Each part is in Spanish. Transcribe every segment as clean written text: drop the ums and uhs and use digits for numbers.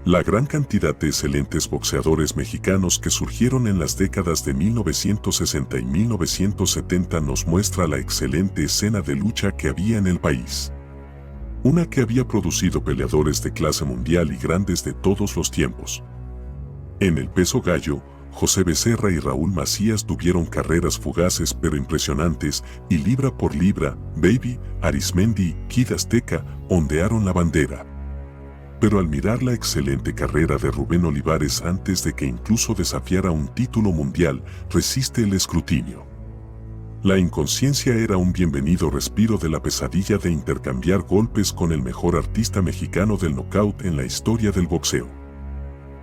La gran cantidad de excelentes boxeadores mexicanos que surgieron en las décadas de 1960 y 1970 nos muestra la excelente escena de lucha que había en el país. Una que había producido peleadores de clase mundial y grandes de todos los tiempos. En el peso gallo, José Becerra y Raúl Macías tuvieron carreras fugaces pero impresionantes, y libra por libra, Baby, Arismendi y Kid Azteca ondearon la bandera. Pero al mirar la excelente carrera de Rubén Olivares antes de que incluso desafiara un título mundial, resiste el escrutinio. La inconsciencia era un bienvenido respiro de la pesadilla de intercambiar golpes con el mejor artista mexicano del nocaut en la historia del boxeo.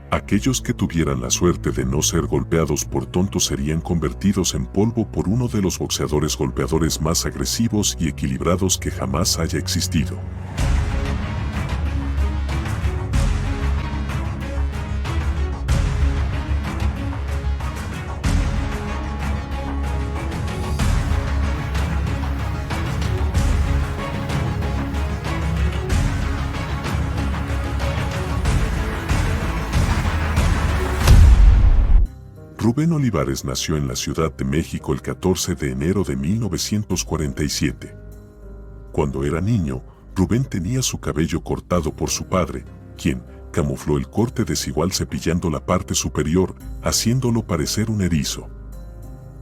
Aquellos que tuvieran la suerte de no ser golpeados por tontos serían convertidos en polvo por uno de los boxeadores golpeadores más agresivos y equilibrados que jamás haya existido. Rubén Olivares nació en la Ciudad de México el 14 de enero de 1947. Cuando era niño, Rubén tenía su cabello cortado por su padre, quien camufló el corte desigual cepillando la parte superior, haciéndolo parecer un erizo.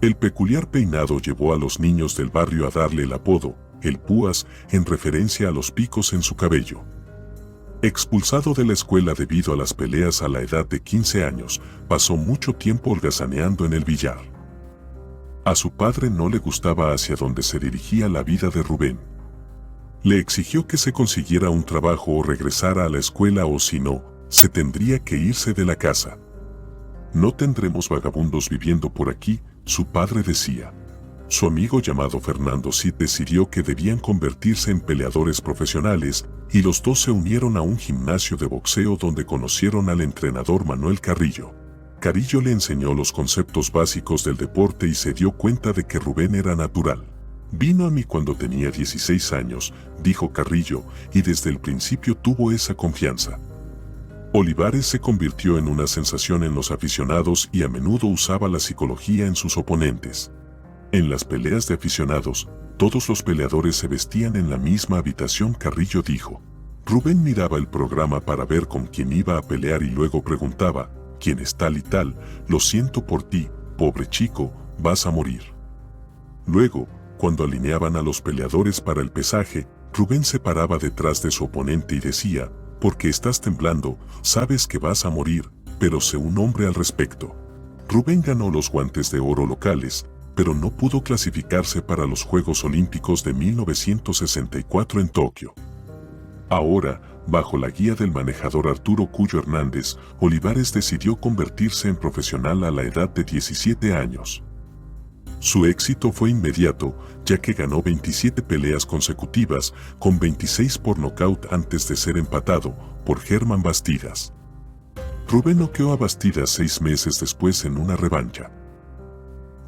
El peculiar peinado llevó a los niños del barrio a darle el apodo, el Púas, en referencia a los picos en su cabello. Expulsado de la escuela debido a las peleas a la edad de 15 años, pasó mucho tiempo holgazaneando en el billar. A su padre no le gustaba hacia dónde se dirigía la vida de Rubén. Le exigió que se consiguiera un trabajo o regresara a la escuela o si no, se tendría que irse de la casa. No tendremos vagabundos viviendo por aquí, su padre decía. Su amigo llamado Fernando Cid decidió que debían convertirse en peleadores profesionales y los dos se unieron a un gimnasio de boxeo donde conocieron al entrenador Manuel Carrillo. Carrillo le enseñó los conceptos básicos del deporte y se dio cuenta de que Rubén era natural. Vino a mí cuando tenía 16 años, dijo Carrillo, y desde el principio tuvo esa confianza. Olivares se convirtió en una sensación en los aficionados y a menudo usaba la psicología en sus oponentes. En las peleas de aficionados, todos los peleadores se vestían en la misma habitación, Carrillo dijo. Rubén miraba el programa para ver con quién iba a pelear y luego preguntaba, ¿quién es tal y tal? Lo siento por ti, pobre chico, vas a morir. Luego, cuando alineaban a los peleadores para el pesaje, Rubén se paraba detrás de su oponente y decía, ¿por qué estás temblando? Sabes que vas a morir, pero sé un hombre al respecto. Rubén ganó los guantes de oro locales, pero no pudo clasificarse para los Juegos Olímpicos de 1964 en Tokio. Ahora, bajo la guía del manejador Arturo Cuyo Hernández, Olivares decidió convertirse en profesional a la edad de 17 años. Su éxito fue inmediato, ya que ganó 27 peleas consecutivas, con 26 por nocaut antes de ser empatado por Germán Bastidas. Rubén noqueó a Bastidas 6 meses después en una revancha.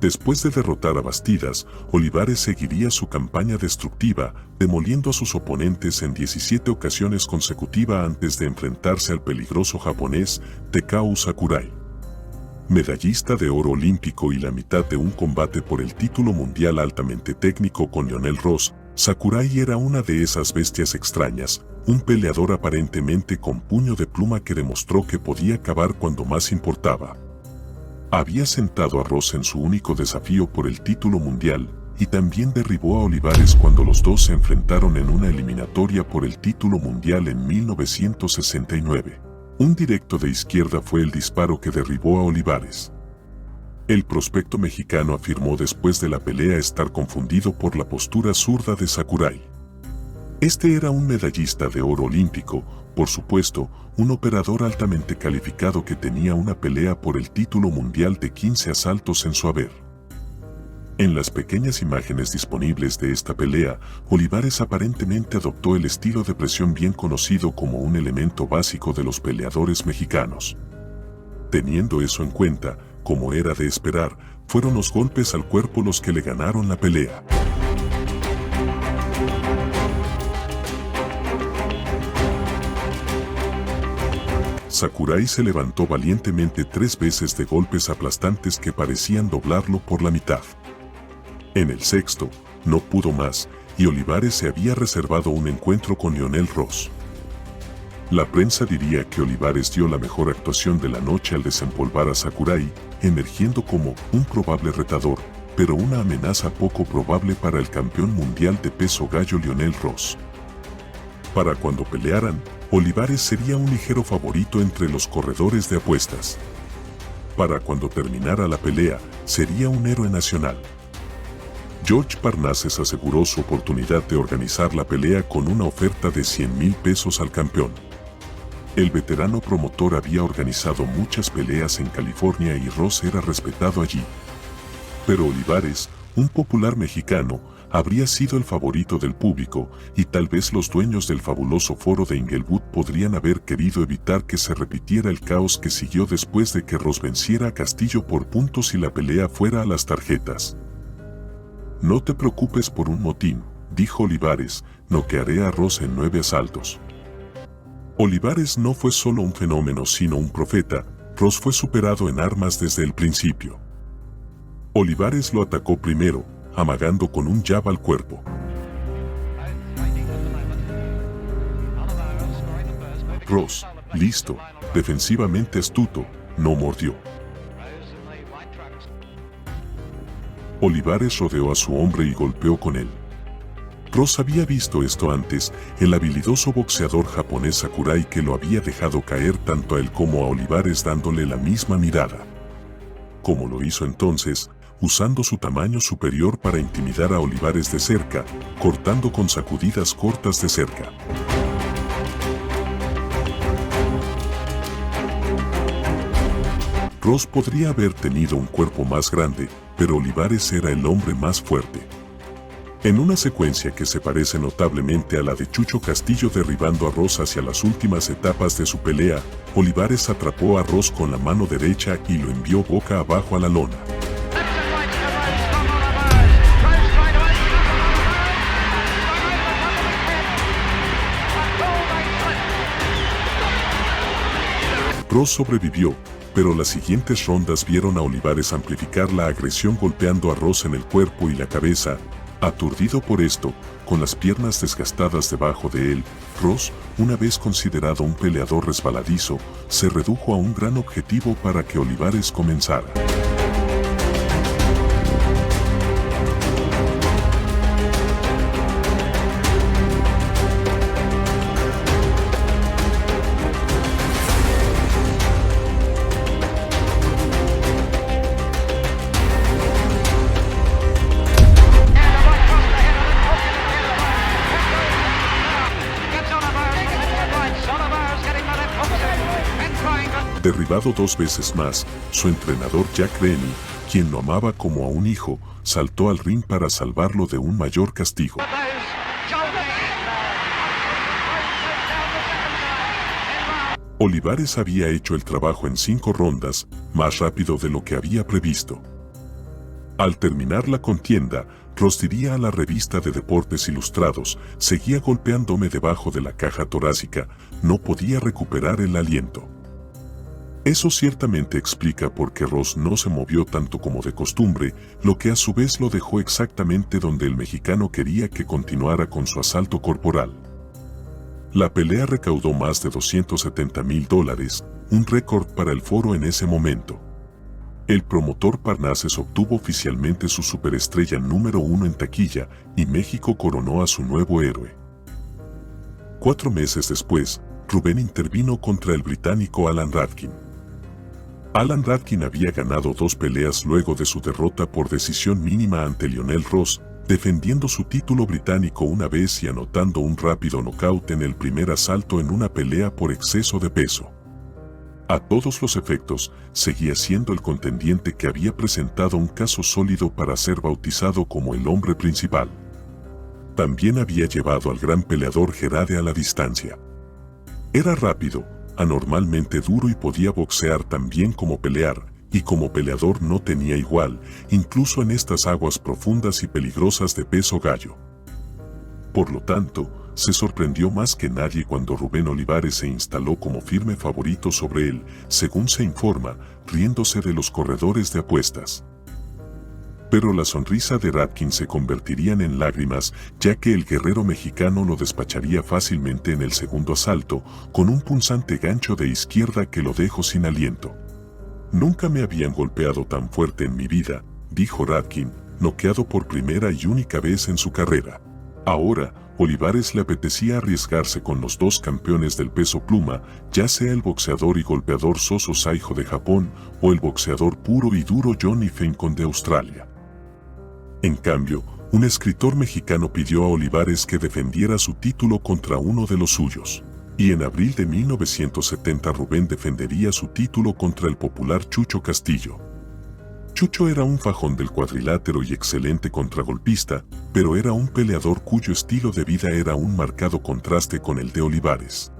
Después de derrotar a Bastidas, Olivares seguiría su campaña destructiva, demoliendo a sus oponentes en 17 ocasiones consecutivas antes de enfrentarse al peligroso japonés Takao Sakurai. Medallista de oro olímpico y la mitad de un combate por el título mundial altamente técnico con Lionel Ross, Sakurai era una de esas bestias extrañas, un peleador aparentemente con puño de pluma que demostró que podía acabar cuando más importaba. Había sentado a Ross en su único desafío por el título mundial, y también derribó a Olivares cuando los dos se enfrentaron en una eliminatoria por el título mundial en 1969. Un directo de izquierda fue el disparo que derribó a Olivares. El prospecto mexicano afirmó después de la pelea estar confundido por la postura zurda de Sakurai. Este era un medallista de oro olímpico, por supuesto, un operador altamente calificado que tenía una pelea por el título mundial de 15 asaltos en su haber. En las pequeñas imágenes disponibles de esta pelea, Olivares aparentemente adoptó el estilo de presión bien conocido como un elemento básico de los peleadores mexicanos. Teniendo eso en cuenta, como era de esperar, fueron los golpes al cuerpo los que le ganaron la pelea. Sakurai se levantó valientemente 3 veces de golpes aplastantes que parecían doblarlo por la mitad. En el sexto, no pudo más, y Olivares se había reservado un encuentro con Lionel Ross. La prensa diría que Olivares dio la mejor actuación de la noche al desempolvar a Sakurai, emergiendo como un probable retador, pero una amenaza poco probable para el campeón mundial de peso gallo Lionel Ross. Para cuando pelearan, Olivares sería un ligero favorito entre los corredores de apuestas. Para cuando terminara la pelea, sería un héroe nacional. George Parnassus aseguró su oportunidad de organizar la pelea con una oferta de 100,000 pesos al campeón. El veterano promotor había organizado muchas peleas en California y Ross era respetado allí. Pero Olivares, un popular mexicano, habría sido el favorito del público, y tal vez los dueños del fabuloso foro de Inglewood podrían haber querido evitar que se repitiera el caos que siguió después de que Ross venciera a Castillo por puntos y la pelea fuera a las tarjetas. «No te preocupes por un motín», dijo Olivares, «noquearé a Ross en 9 asaltos». Olivares no fue solo un fenómeno sino un profeta. Ross fue superado en armas desde el principio. Olivares lo atacó primero, amagando con un jab al cuerpo. Ross, listo, defensivamente astuto, no mordió. Olivares rodeó a su hombre y golpeó con él. Ross había visto esto antes, el habilidoso boxeador japonés Sakurai que lo había dejado caer tanto a él como a Olivares dándole la misma mirada. Como lo hizo entonces, usando su tamaño superior para intimidar a Olivares de cerca, cortando con sacudidas cortas de cerca. Ross podría haber tenido un cuerpo más grande, pero Olivares era el hombre más fuerte. En una secuencia que se parece notablemente a la de Chucho Castillo derribando a Ross hacia las últimas etapas de su pelea, Olivares atrapó a Ross con la mano derecha y lo envió boca abajo a la lona. Ross sobrevivió, pero las siguientes rondas vieron a Olivares amplificar la agresión golpeando a Ross en el cuerpo y la cabeza. Aturdido por esto, con las piernas desgastadas debajo de él, Ross, una vez considerado un peleador resbaladizo, se redujo a un gran objetivo para que Olivares comenzara. Derribado 2 veces más, su entrenador Jack Rennie, quien lo amaba como a un hijo, saltó al ring para salvarlo de un mayor castigo. Olivares había hecho el trabajo en 5 rondas, más rápido de lo que había previsto. Al terminar la contienda, Ross diría a la revista de Deportes Ilustrados, seguía golpeándome debajo de la caja torácica, no podía recuperar el aliento. Eso ciertamente explica por qué Ross no se movió tanto como de costumbre, lo que a su vez lo dejó exactamente donde el mexicano quería que continuara con su asalto corporal. La pelea recaudó más de $270,000, un récord para el foro en ese momento. El promotor Parnassus obtuvo oficialmente su superestrella número 1 en taquilla y México coronó a su nuevo héroe. 4 meses después, Rubén intervino contra el británico Alan Radkin. Alan Radkin había ganado 2 peleas luego de su derrota por decisión mínima ante Lionel Ross, defendiendo su título británico una vez y anotando un rápido nocaut en el primer asalto en una pelea por exceso de peso. A todos los efectos, seguía siendo el contendiente que había presentado un caso sólido para ser bautizado como el hombre principal. También había llevado al gran peleador Gerade a la distancia. Era rápido, anormalmente duro y podía boxear tan bien como pelear, y como peleador no tenía igual, incluso en estas aguas profundas y peligrosas de peso gallo. Por lo tanto, se sorprendió más que nadie cuando Rubén Olivares se instaló como firme favorito sobre él, según se informa, riéndose de los corredores de apuestas. Pero la sonrisa de Radkin se convertirían en lágrimas, ya que el guerrero mexicano lo despacharía fácilmente en el segundo asalto, con un punzante gancho de izquierda que lo dejó sin aliento. Nunca me habían golpeado tan fuerte en mi vida, dijo Radkin, noqueado por primera y única vez en su carrera. Ahora, Olivares le apetecía arriesgarse con los dos campeones del peso pluma, ya sea el boxeador y golpeador Soso Saiho de Japón o el boxeador puro y duro Johnny Fencon de Australia. En cambio, un escritor mexicano pidió a Olivares que defendiera su título contra uno de los suyos. Y en abril de 1970 Rubén defendería su título contra el popular Chucho Castillo. Chucho era un fajón del cuadrilátero y excelente contragolpista, pero era un peleador cuyo estilo de vida era un marcado contraste con el de Olivares.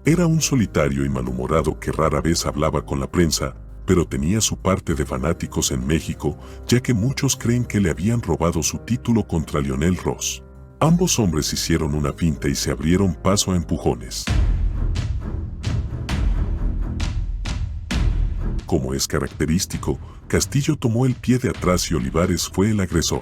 Era un solitario y malhumorado que rara vez hablaba con la prensa, pero tenía su parte de fanáticos en México, ya que muchos creen que le habían robado su título contra Lionel Ross. Ambos hombres hicieron una finta y se abrieron paso a empujones. Como es característico, Castillo tomó el pie de atrás y Olivares fue el agresor.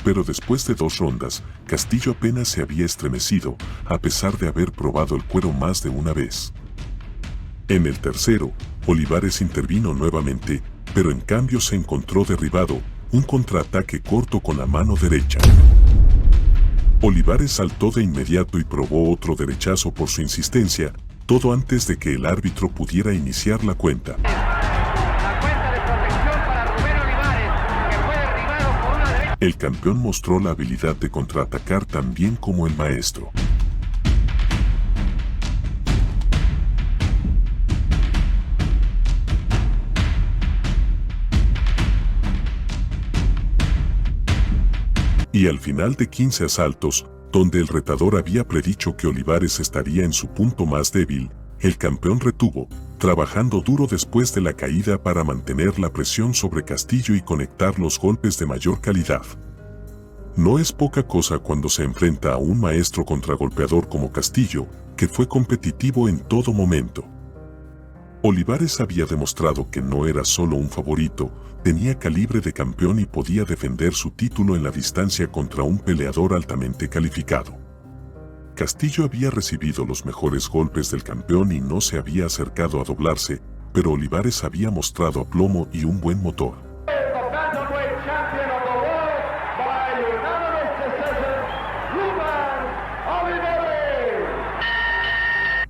Pero después de 2 rondas, Castillo apenas se había estremecido, a pesar de haber probado el cuero más de una vez. En el tercero, Olivares intervino nuevamente, pero en cambio se encontró derribado, un contraataque corto con la mano derecha. Olivares saltó de inmediato y probó otro derechazo por su insistencia, todo antes de que el árbitro pudiera iniciar la cuenta. El campeón mostró la habilidad de contraatacar tan bien como el maestro. Y al final de 15 asaltos, donde el retador había predicho que Olivares estaría en su punto más débil, el campeón retuvo, trabajando duro después de la caída para mantener la presión sobre Castillo y conectar los golpes de mayor calidad. No es poca cosa cuando se enfrenta a un maestro contragolpeador como Castillo, que fue competitivo en todo momento. Olivares había demostrado que no era solo un favorito, tenía calibre de campeón y podía defender su título en la distancia contra un peleador altamente calificado. Castillo había recibido los mejores golpes del campeón y no se había acercado a doblarse, pero Olivares había mostrado aplomo y un buen motor.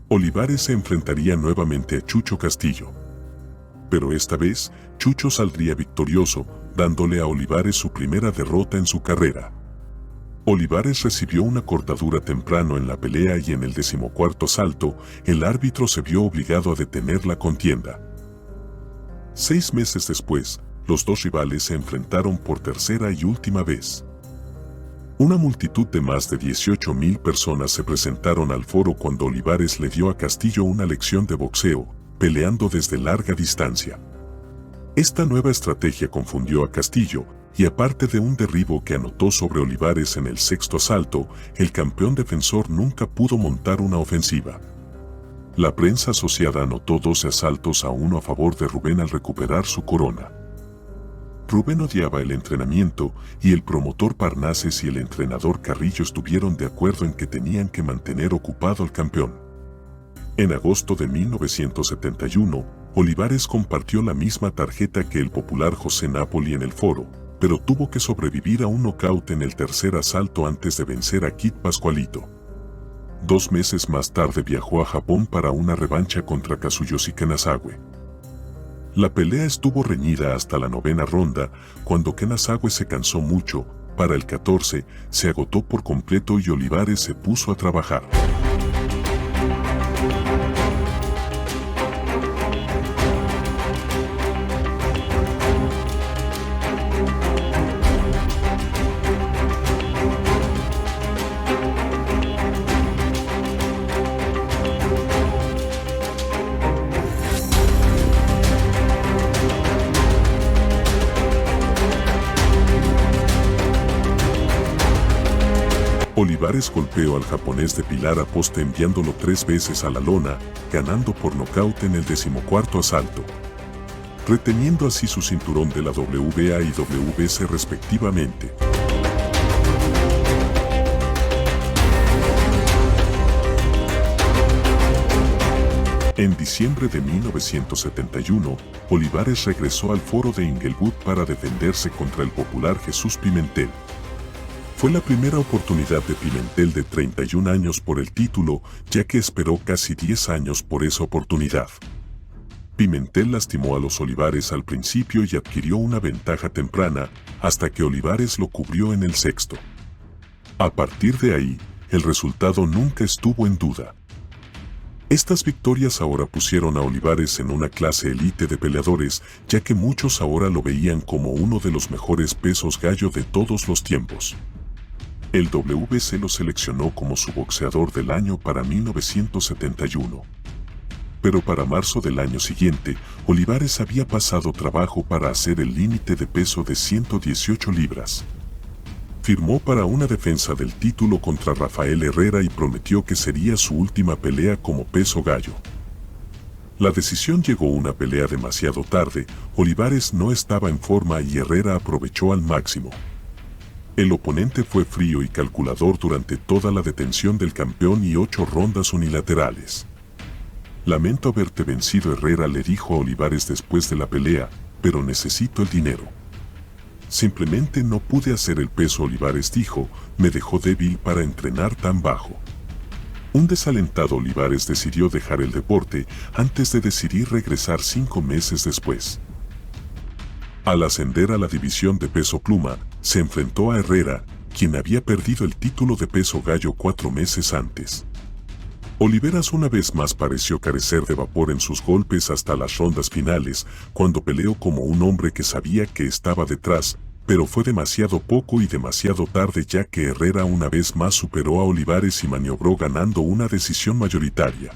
Olivares se enfrentaría nuevamente a Chucho Castillo. Pero esta vez, Chucho saldría victorioso, dándole a Olivares su primera derrota en su carrera. Olivares recibió una cortadura temprano en la pelea y en el 14º asalto, el árbitro se vio obligado a detener la contienda. 6 meses después, los dos rivales se enfrentaron por tercera y última vez. Una multitud de más de 18,000 personas se presentaron al foro cuando Olivares le dio a Castillo una lección de boxeo, peleando desde larga distancia. Esta nueva estrategia confundió a Castillo, y aparte de un derribo que anotó sobre Olivares en el 6º asalto, el campeón defensor nunca pudo montar una ofensiva. La prensa asociada anotó 12 asaltos a 1 a favor de Rubén al recuperar su corona. Rubén odiaba el entrenamiento y el promotor Parnases y el entrenador Carrillo estuvieron de acuerdo en que tenían que mantener ocupado al campeón. En agosto de 1971, Olivares compartió la misma tarjeta que el popular José Napoli en el foro, pero tuvo que sobrevivir a un nocaut en el tercer asalto antes de vencer a Kid Pascualito. 2 meses más tarde viajó a Japón para una revancha contra Kazuyoshi Kanazawa. La pelea estuvo reñida hasta la 9ª ronda, cuando Kanazawa se cansó mucho. Para el 14, se agotó por completo y Olivares se puso a trabajar. Olivares golpeó al japonés de Pilar a poste enviándolo 3 veces a la lona, ganando por nocaut en el 14º asalto, reteniendo así su cinturón de la WBA y WBC respectivamente. En diciembre de 1971, Olivares regresó al foro de Inglewood para defenderse contra el popular Jesús Pimentel. Fue la primera oportunidad de Pimentel de 31 años por el título, ya que esperó casi 10 años por esa oportunidad. Pimentel lastimó a los Olivares al principio y adquirió una ventaja temprana, hasta que Olivares lo cubrió en el 6º. A partir de ahí, el resultado nunca estuvo en duda. Estas victorias ahora pusieron a Olivares en una clase élite de peleadores, ya que muchos ahora lo veían como uno de los mejores pesos gallo de todos los tiempos. El WBC lo seleccionó como su boxeador del año para 1971. Pero para marzo del año siguiente, Olivares había pasado trabajo para hacer el límite de peso de 118 libras. Firmó para una defensa del título contra Rafael Herrera y prometió que sería su última pelea como peso gallo. La decisión llegó una pelea demasiado tarde, Olivares no estaba en forma y Herrera aprovechó al máximo. El oponente fue frío y calculador durante toda la detención del campeón y 8 rondas unilaterales. Lamento haberte vencido, Herrera le dijo a Olivares después de la pelea, pero necesito el dinero. Simplemente no pude hacer el peso, Olivares dijo, me dejó débil para entrenar tan bajo. Un desalentado Olivares decidió dejar el deporte antes de decidir regresar 5 meses después. Al ascender a la división de peso pluma, se enfrentó a Herrera, quien había perdido el título de peso gallo 4 meses antes. Olivares una vez más pareció carecer de vapor en sus golpes hasta las rondas finales, cuando peleó como un hombre que sabía que estaba detrás, pero fue demasiado poco y demasiado tarde, ya que Herrera una vez más superó a Olivares y maniobró ganando una decisión mayoritaria.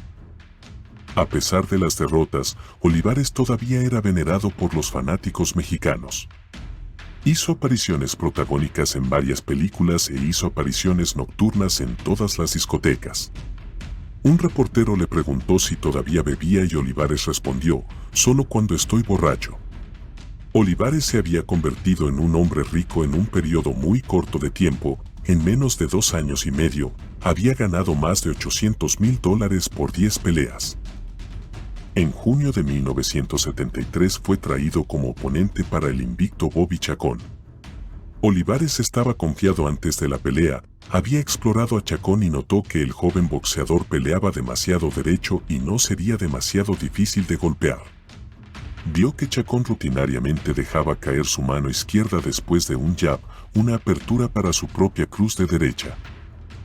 A pesar de las derrotas, Olivares todavía era venerado por los fanáticos mexicanos. Hizo apariciones protagónicas en varias películas e hizo apariciones nocturnas en todas las discotecas. Un reportero le preguntó si todavía bebía y Olivares respondió, solo cuando estoy borracho. Olivares se había convertido en un hombre rico en un periodo muy corto de tiempo. En menos de 2 años y medio, había ganado más de $800,000 por 10 peleas. En junio de 1973 fue traído como oponente para el invicto Bobby Chacón. Olivares estaba confiado antes de la pelea, había explorado a Chacón y notó que el joven boxeador peleaba demasiado derecho y no sería demasiado difícil de golpear. Vio que Chacón rutinariamente dejaba caer su mano izquierda después de un jab, una apertura para su propia cruz de derecha.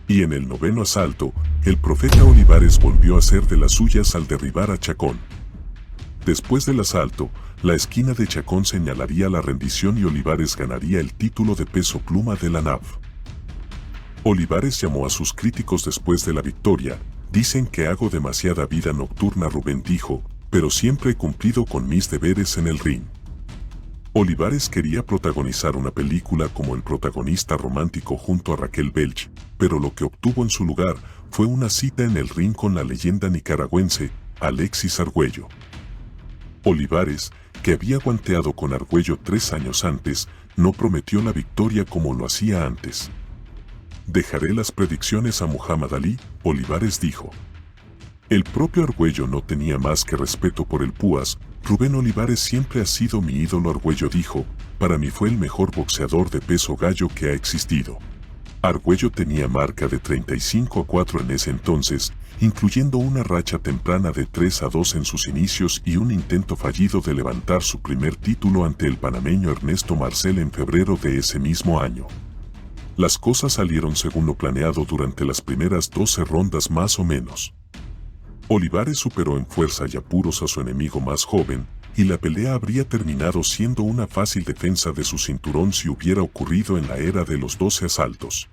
Y en el 9º asalto, el profeta Olivares volvió a hacer de las suyas al derribar a Chacón. Después del asalto, la esquina de Chacón señalaría la rendición y Olivares ganaría el título de peso pluma de la NAV. Olivares llamó a sus críticos después de la victoria, dicen que hago demasiada vida nocturna, Rubén dijo, pero siempre he cumplido con mis deberes en el ring. Olivares quería protagonizar una película como el protagonista romántico junto a Raquel Welch, pero lo que obtuvo en su lugar fue una cita en el ring con la leyenda nicaragüense, Alexis Argüello. Olivares, que había guanteado con Argüello 3 años antes, no prometió la victoria como lo hacía antes. Dejaré las predicciones a Muhammad Ali, Olivares dijo. El propio Argüello no tenía más que respeto por el Púas. Rubén Olivares siempre ha sido mi ídolo, Argüello dijo, para mí fue el mejor boxeador de peso gallo que ha existido. Argüello tenía marca de 35-4 en ese entonces, incluyendo una racha temprana de 3-2 en sus inicios y un intento fallido de levantar su primer título ante el panameño Ernesto Marcel en febrero de ese mismo año. Las cosas salieron según lo planeado durante las primeras 12 rondas más o menos. Olivares superó en fuerza y apuros a su enemigo más joven, y la pelea habría terminado siendo una fácil defensa de su cinturón si hubiera ocurrido en la era de los 12 asaltos.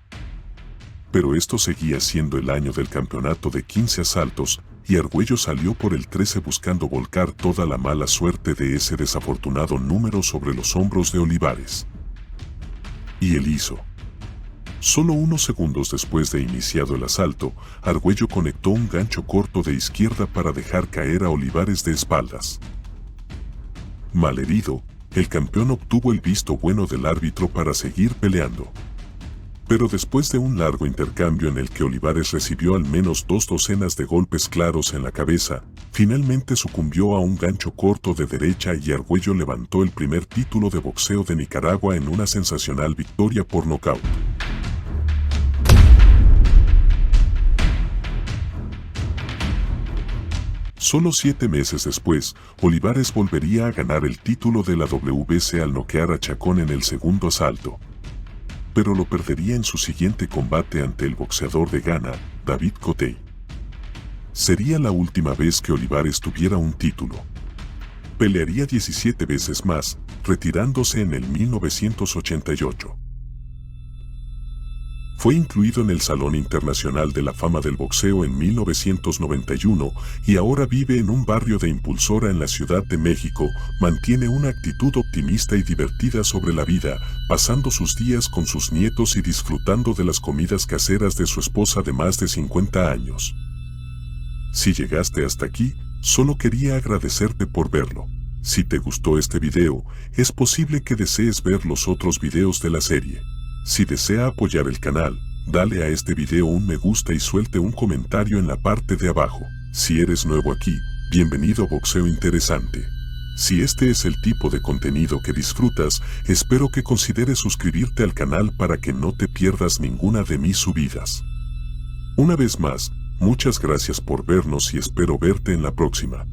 Pero esto seguía siendo el año del campeonato de 15 asaltos, y Argüello salió por el 13 buscando volcar toda la mala suerte de ese desafortunado número sobre los hombros de Olivares. Y él hizo. Solo unos segundos después de iniciado el asalto, Argüello conectó un gancho corto de izquierda para dejar caer a Olivares de espaldas. Malherido, el campeón obtuvo el visto bueno del árbitro para seguir peleando. Pero después de un largo intercambio en el que Olivares recibió al menos 2 docenas de golpes claros en la cabeza, finalmente sucumbió a un gancho corto de derecha y Argüello levantó el primer título de boxeo de Nicaragua en una sensacional victoria por nocaut. Solo 7 meses después, Olivares volvería a ganar el título de la WBC al noquear a Chacón en el segundo asalto. Pero lo perdería en su siguiente combate ante el boxeador de Ghana, David Cotey. Sería la última vez que Olivares tuviera un título. Pelearía 17 veces más, retirándose en el 1988. Fue incluido en el Salón Internacional de la Fama del Boxeo en 1991 y ahora vive en un barrio de Impulsora en la Ciudad de México. Mantiene una actitud optimista y divertida sobre la vida, pasando sus días con sus nietos y disfrutando de las comidas caseras de su esposa de más de 50 años. Si llegaste hasta aquí, solo quería agradecerte por verlo. Si te gustó este video, es posible que desees ver los otros videos de la serie. Si desea apoyar el canal, dale a este video un me gusta y suelte un comentario en la parte de abajo. Si eres nuevo aquí, bienvenido a Boxeo Interesante. Si este es el tipo de contenido que disfrutas, espero que consideres suscribirte al canal para que no te pierdas ninguna de mis subidas. Una vez más, muchas gracias por vernos y espero verte en la próxima.